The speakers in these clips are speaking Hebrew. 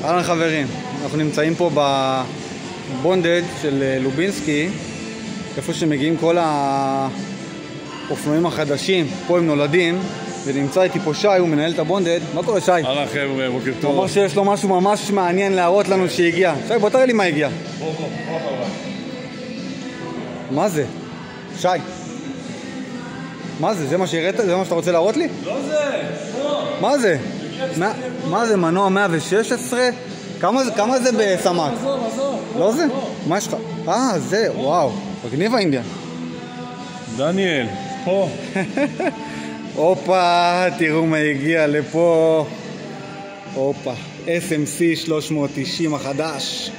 אהלן חברים, אנחנו נמצאים פה בבונדד של לובינסקי, איפה שמגיעים כל האופנועים החדשים, פה הם נולדים, ונמצא איתי פה שי, הוא מנהל את הבונדד. מה קורה שי? אהלן חבר'ה, בוקר טוב. הוא אמר שיש לו משהו ממש מעניין להראות לנו שהגיע. שי, בוא תראה לי מה הגיע. בוא. מה זה? שי, מה זה? זה מה שהראית? זה מה שאתה רוצה להראות לי? לא זה, בוא. מה זה? מה זה? מנוע 116? כמה זה בסמ"ק? עזוב. לא זה? מה יש לך? זה, וואו, מגניב האינדיאן. דניאל, פה. הופה, תראו מה הגיע לפה. הופה, SMC 390 החדש.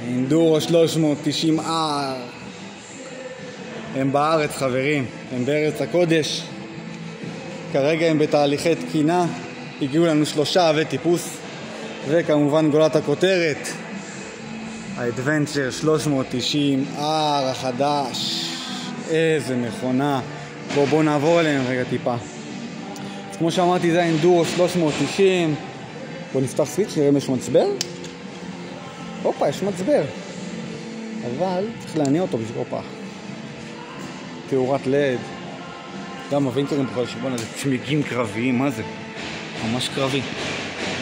אינדורו 390R. הם בארץ חברים, הם בארץ הקודש. כרגע הם בתהליכי תקינה. הגיעו לנו 3 עבי טיפוס. וכמובן גולת הכותרת, האדוונצ'ר 390R החדש. איזה מכונה. בואו נעבור עליהם רגע טיפה. אז כמו שאמרתי, זה האינדורו 390. בואו נפתח סוויץ', נראה אם יש מצבר. הופה, יש מצבר. אבל צריך להניע אותו בשביל הופה. תאורת לד. גם הווינקרים בכלל שבונה, זה צמיגים קרביים, מה זה? ממש קרבי.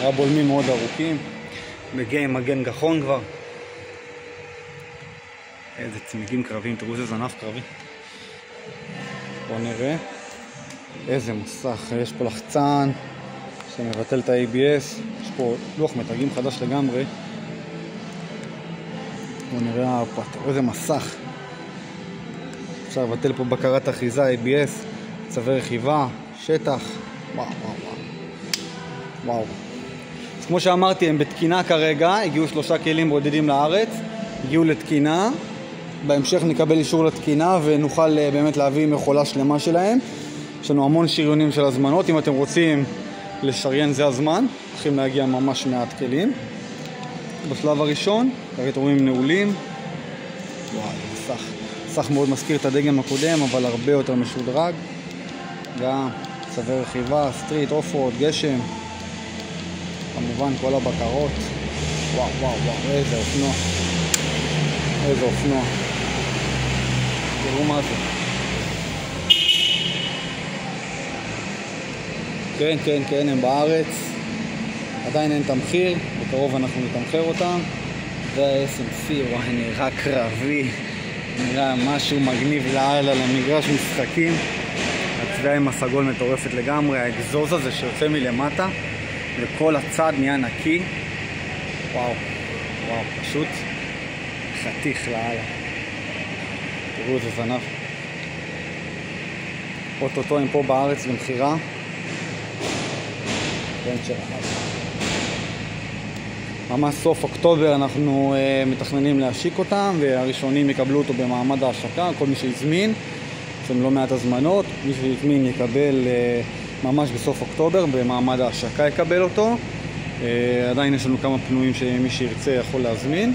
היה בולמים מאוד ארוכים. מגיע עם מגן גחון כבר. איזה צמיגים קרביים, תראו איזה זנב קרבי. בואו נראה. איזה מסך, יש פה לחצן שמבטל את ה-ABS. יש פה לוח מתגים חדש לגמרי. בואו נראה, תראו איזה מסך. אפשר לבטל פה בקרת אחיזה, ABS, צווי רכיבה, שטח. וואו. אז כמו שאמרתי, הם בתקינה כרגע, הגיעו 3 כלים בודדים לארץ, הגיעו לתקינה, בהמשך נקבל אישור לתקינה ונוכל באמת להביא מכולה שלמה שלהם. יש לנו המון שריונים של הזמנות, אם אתם רוצים לשריין זה הזמן, צריכים להגיע ממש מעט כלים. בשלב הראשון, כרגע רואים נעולים. וואו, מסך מאוד מזכיר את הדגם הקודם, אבל הרבה יותר משודרג. גם צווי רכיבה, סטריט, אוף-רוד, גשם. כמובן כל הבקרות. וואו, איזה אופנוע. תראו מה זה. כן, הם בארץ. עדיין אין תמחיר, בקרוב אנחנו נתמחר אותם. זה ה-SMC, וואי, נראה קרבי. נראה משהו מגניב לעלה למגרש משחקים. הצבעה עם הסגול מטורפת לגמרי. האגזוז הזה שיוצא מלמטה וכל הצד נהיה נקי. וואו, פשוט חתיך לעלה. תראו איזה זנב. אוטוטו הם פה בארץ למחירה. ממש סוף אוקטובר אנחנו מתכננים להשיק אותם, והראשונים יקבלו אותו במעמד ההשקה, כל מי שהזמין. יש לנו לא מעט הזמנות, מי שהזמין יקבל ממש בסוף אוקטובר, במעמד ההשקה יקבל אותו. עדיין יש לנו כמה פנויים שמי שירצה יכול להזמין.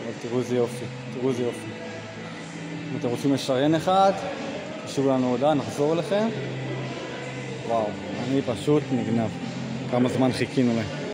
אבל תראו איזה יופי. אם אתם רוצים לשריין אחד, תשאירו לנו הודעה, נחזור אליכם. וואו, אני פשוט נגנב. כמה זמן חיכינו להם.